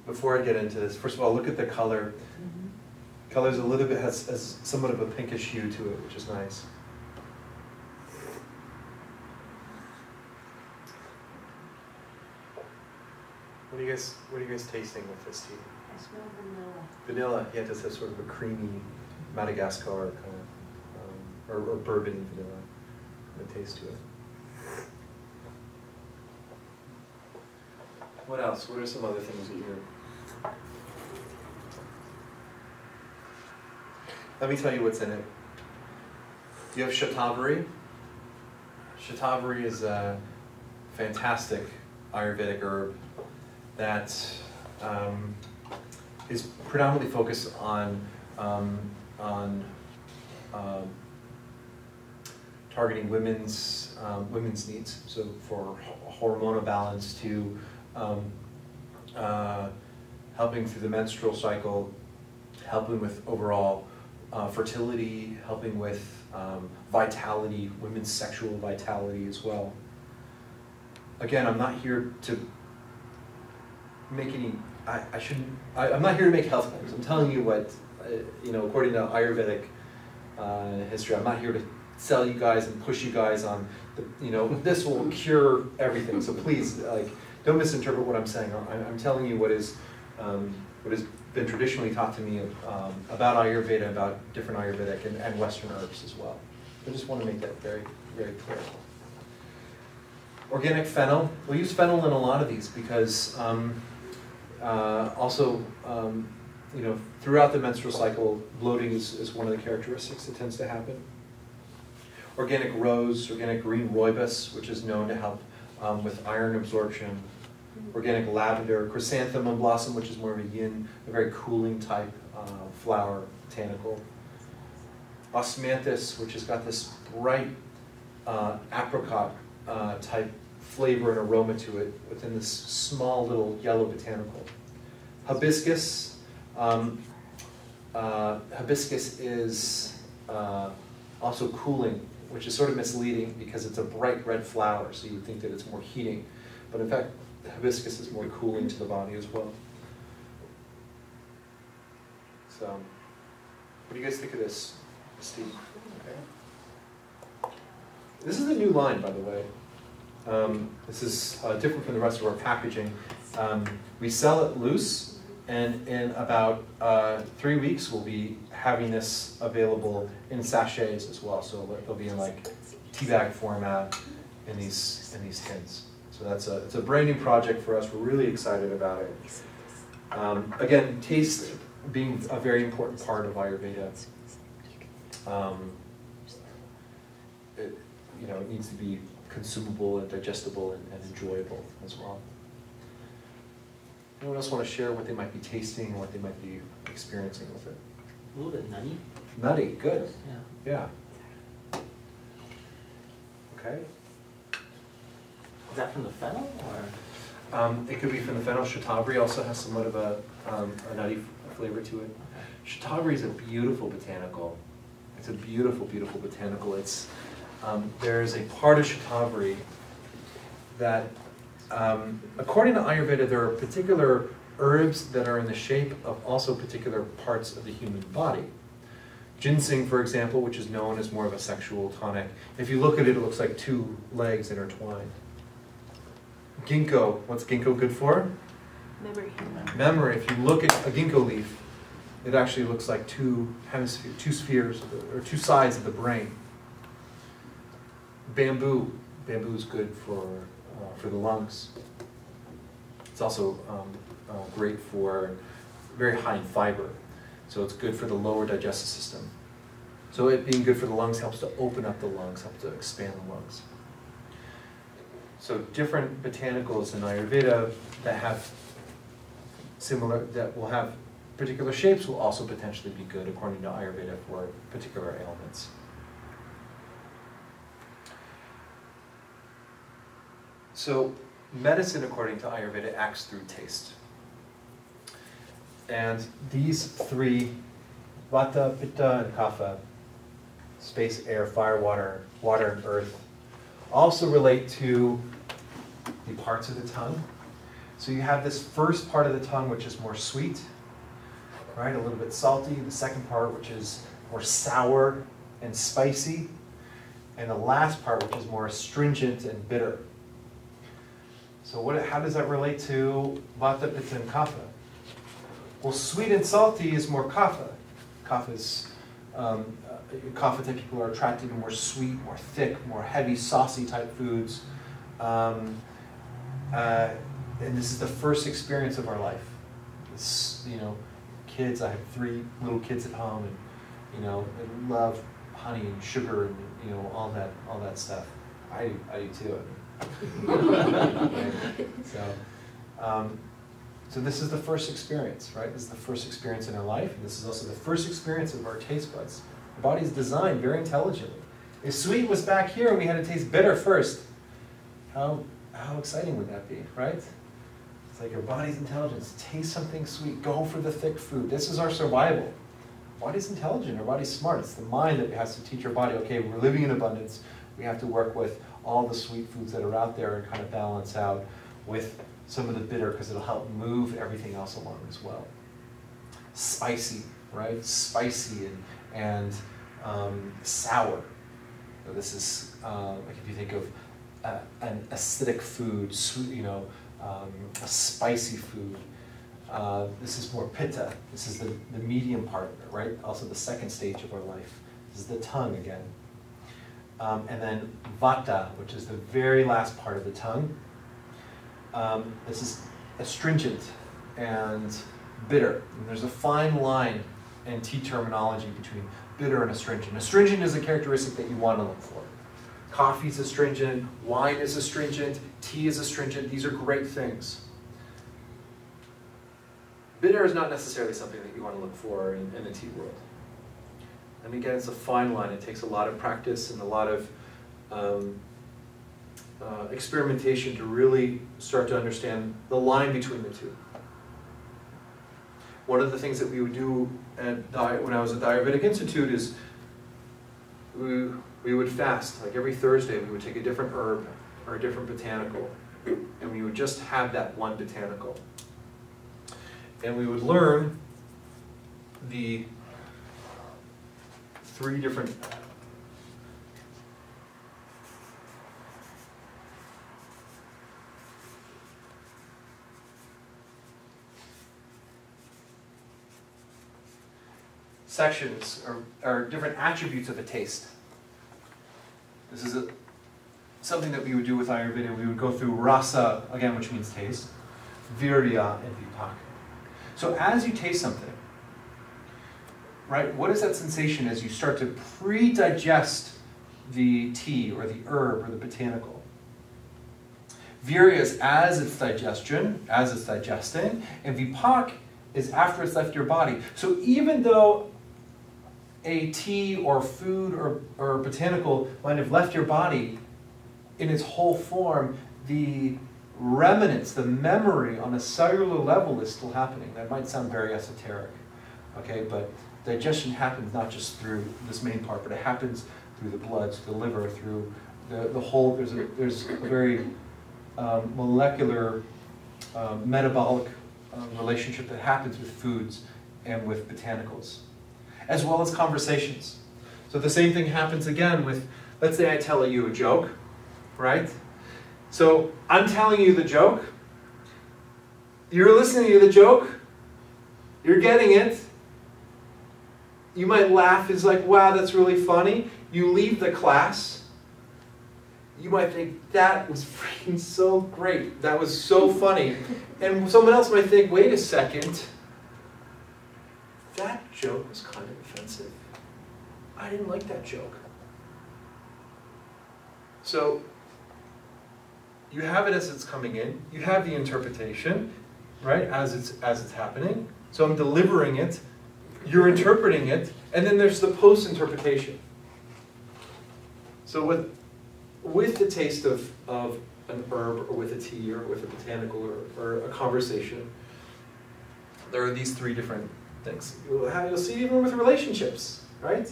before I get into this, first of all, look at the color. Color's a little bit, has somewhat of a pinkish hue to it, which is nice. What are you guys tasting with this tea? I smell vanilla. Vanilla, yeah, it does have sort of a creamy Madagascar kind of, or bourbon vanilla kind of taste to it. What else? What are some other things that you're... Let me tell you what's in it. You have shatavari. Shatavari is a fantastic Ayurvedic herb that is predominantly focused on targeting women's needs. So for hormonal balance, to helping through the menstrual cycle, helping with overall fertility, helping with vitality, women's sexual vitality as well. Again, I'm not here to make any, I'm not here to make health claims. I'm telling you what, according to Ayurvedic history, I'm not here to sell you guys and push you guys on, this will cure everything. So please, don't misinterpret what I'm saying. I'm telling you what has been traditionally taught to me about Ayurveda, about different Ayurvedic and Western herbs as well. I just want to make that very, very clear. Organic fennel. We'll use fennel in a lot of these because throughout the menstrual cycle, bloating is one of the characteristics that tends to happen. Organic rose, organic green rooibos, which is known to help with iron absorption. Organic lavender, chrysanthemum blossom, which is more of a yin, a very cooling type flower, botanical. Osmanthus, which has got this bright apricot type flavor and aroma to it within this small little yellow botanical. Hibiscus. Hibiscus is also cooling, which is sort of misleading because it's a bright red flower, so you think that it's more heating. But in fact, hibiscus is more cooling to the body as well. So, what do you guys think of this, Steve? Okay. This is a new line, by the way. This is different from the rest of our packaging. We sell it loose, and in about 3 weeks, we'll be having this available in sachets as well. So they'll be in like tea bag format in these tins. So it's a brand new project for us. We're really excited about it. Again, taste being a very important part of Ayurveda. It needs to be consumable and digestible and enjoyable as well. Anyone else want to share what they might be tasting or what they might be experiencing with it? A little bit nutty. Nutty, good. Yeah. Yeah. Okay. Is that from the fennel, or? It could be from the fennel. Shatavari also has somewhat of a nutty flavor to it. Shatavari is a beautiful botanical. It's a beautiful, beautiful botanical. There's a part of Shatavari that, according to Ayurveda, there are particular herbs that are in the shape of also particular parts of the human body. Ginseng, for example, which is known as more of a sexual tonic. If you look at it, it looks like two legs intertwined. Ginkgo, what's ginkgo good for? Memory. Memory. If you look at a ginkgo leaf, it actually looks like two spheres, or two sides of the brain. Bamboo. Bamboo is good for the lungs. It's also great for very high in fiber. So it's good for the lower digestive system. So it being good for the lungs helps to open up the lungs, helps to expand the lungs. So different botanicals in Ayurveda that will have particular shapes will also potentially be good according to Ayurveda for particular ailments. So medicine, according to Ayurveda, acts through taste. And these three, Vata, Pitta, and Kapha, space, air, fire, water, and earth, also relate to the parts of the tongue So you have this first part of the tongue, which is more sweet, right? A little bit salty. The second part, which is more sour and spicy. And the last part, which is more astringent and bitter. So how does that relate to Vata, Pitta, and Kapha? Well, sweet and salty is more Kapha. Kapha type people are attracted to more sweet, more thick, more heavy, saucy type foods. And this is the first experience of our life. It's, kids, I have 3 little kids at home, and they love honey and sugar and all that stuff. I do too. So this is the first experience, right? This is the first experience in our life, and this is also the first experience of our taste buds. The body is designed very intelligently. If sweet was back here and we had to taste bitter first, how exciting would that be, right? It's like our body's intelligence. Taste something sweet. Go for the thick food. This is our survival. Our body's intelligent. Our body's smart. It's the mind that has to teach our body, okay, we're living in abundance. We have to work with all the sweet foods that are out there and kind of balance out with some of the bitter, because it'll help move everything else along as well. Spicy, right? Spicy and sour. So this is like if you think of an acidic food, sweet, a spicy food. This is more pitta. This is the medium part, right? Also the second stage of our life. This is the tongue again. And then vata, which is the very last part of the tongue. This is astringent and bitter. And there's a fine line in tea terminology between bitter and astringent. Astringent is a characteristic that you want to look for. Coffee is astringent, wine is astringent, tea is astringent. These are great things. Bitter is not necessarily something that you want to look for in the tea world. And again, it's a fine line. It takes a lot of practice and a lot of experimentation to really start to understand the line between the two. One of the things that we would do when I was at the Ayurvedic Institute is we would fast. Like every Thursday, we would take a different herb or a different botanical, and we would just have that one botanical. And we would learn the 3 different sections or different attributes of a taste. This is something that we would do with Ayurveda. We would go through rasa, again, which means taste, virya, and vipaka. So as you taste something, right, what is that sensation as you start to pre-digest the tea or the herb or the botanical? Virya is as it's digesting, and vipak is after it's left your body. So even though a tea or food or botanical might have left your body in its whole form, the remnants, the memory on a cellular level is still happening. That might sound very esoteric, okay, but digestion happens not just through this main part, but it happens through the blood, through the liver, through the whole. There's a very molecular, metabolic relationship that happens with foods and with botanicals, as well as conversations. So the same thing happens again with, let's say I tell you a joke, right? So I'm telling you the joke, you're listening to the joke, you're getting it, you might laugh, it's like, wow, that's really funny. You leave the class, you might think, that was freaking so great, that was so funny. And someone else might think, wait a second, that joke was kind of offensive. I didn't like that joke. So you have it as it's coming in, you have the interpretation, right, as it's happening. So I'm delivering it, you're interpreting it, and then there's the post-interpretation. So with the taste of an herb, or with a tea, or with a botanical, or a conversation, there are these 3 different things. You'll see it even with relationships, right?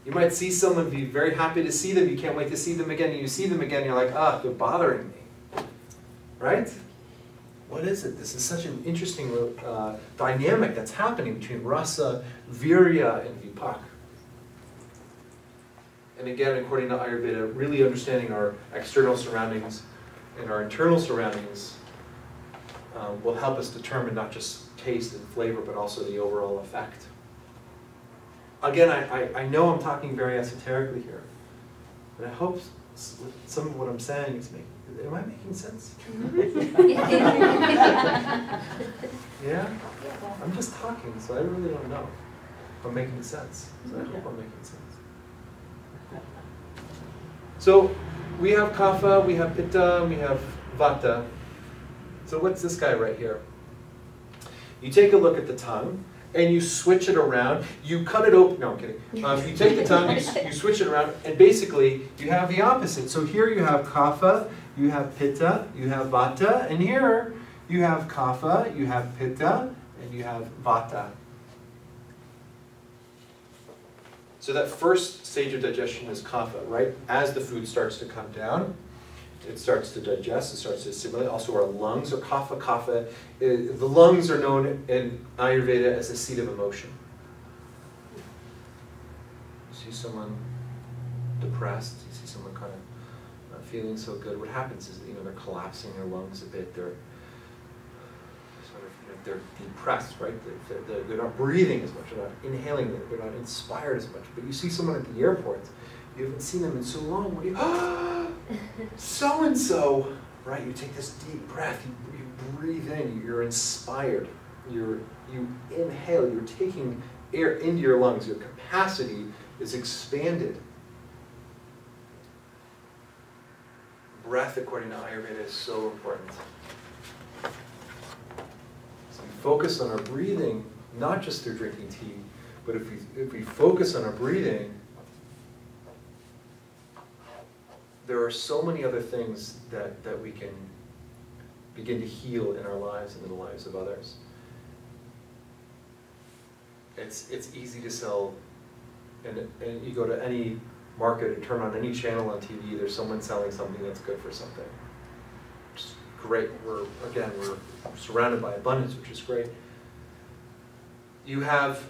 You might see someone, be very happy to see them, you can't wait to see them again, and you see them again, you're like, ah, they're bothering me, right? what is it? This is such an interesting dynamic that's happening between rasa, virya, and vipak. And again, according to Ayurveda, really understanding our external surroundings and our internal surroundings will help us determine not just taste and flavor, but also the overall effect. Again, I know I'm talking very esoterically here, but I hope some of what I'm saying is am I making sense? Yeah? I'm just talking, so I really don't know if I'm making sense. So I hope I'm making sense. So we have kapha, we have pitta, we have vata. So what's this guy right here? You take a look at the tongue, and you switch it around. You cut it open. No, I'm kidding. You take the tongue, you switch it around, and basically you have the opposite. So here you have kapha, you have pitta, you have vata, and here you have kapha, you have pitta, and you have vata. So that first stage of digestion is kapha, right? As the food starts to come down, it starts to digest, it starts to assimilate. Also our lungs are kapha. The lungs are known in Ayurveda as the seat of emotion. You see someone depressed, you see someone kind of not feeling so good. What happens is, they're collapsing their lungs a bit. They're sort of, they're depressed, right? They're not breathing as much, they're not inhaling, they're not inspired as much. But you see someone at the airport, you haven't seen them in so long. What do you, so-and-so, right? You take this deep breath, you breathe in, you're inspired, you inhale, you're taking air into your lungs, your capacity is expanded. Breath, according to Ayurveda, is so important. So we focus on our breathing, not just through drinking tea, but if we focus on our breathing, there are so many other things that we can begin to heal in our lives and in the lives of others. It's easy to sell, and you go to any market or turn on any channel on TV, there's someone selling something that's good for something. Which is great. We're surrounded by abundance, which is great. You have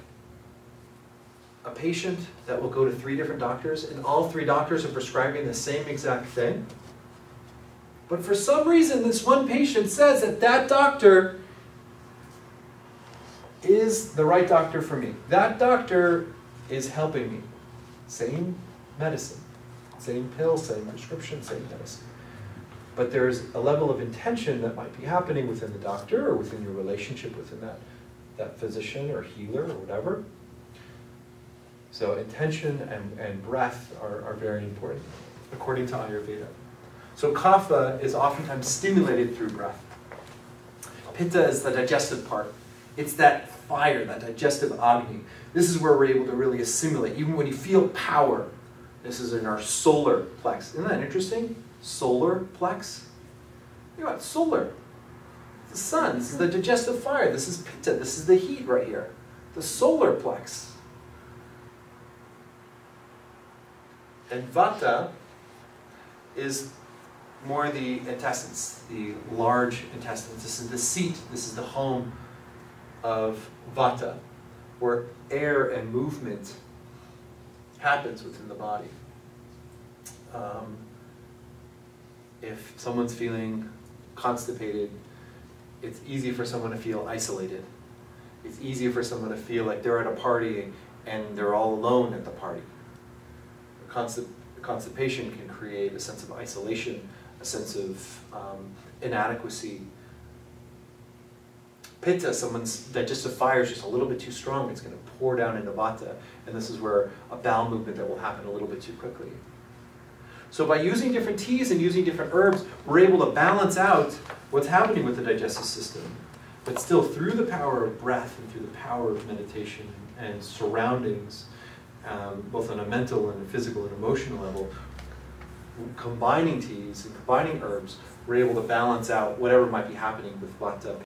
a patient that will go to 3 different doctors, and all 3 doctors are prescribing the same exact thing. But for some reason, this one patient says that doctor is the right doctor for me. That doctor is helping me. Same medicine, same pill, same prescription, same medicine. But there's a level of intention that might be happening within the doctor or within your relationship within that physician or healer or whatever. So intention and breath are very important, according to Ayurveda. So kapha is oftentimes stimulated through breath. Pitta is the digestive part. It's that fire, that digestive agni. This is where we're able to really assimilate. Even when you feel power, this is in our solar plex. Isn't that interesting? Solar plex? Think about solar. The sun, this is the digestive fire. This is pitta, this is the heat right here. The solar plex. And vata is more the intestines, the large intestines. This is the seat, this is the home of vata, where air and movement happens within the body. If someone's feeling constipated, it's easy for someone to feel isolated. It's easy for someone to feel like they're at a party and they're all alone at the party. Constipation can create a sense of isolation, a sense of inadequacy. Pitta, someone's digestive fire is just a little bit too strong, it's going to pour down into vata, and this is where a bowel movement that will happen a little bit too quickly. So by using different teas and using different herbs, we're able to balance out what's happening with the digestive system, but still through the power of breath and through the power of meditation and surroundings, both on a mental and a physical and emotional level, combining teas and combining herbs, we're able to balance out whatever might be happening with vata.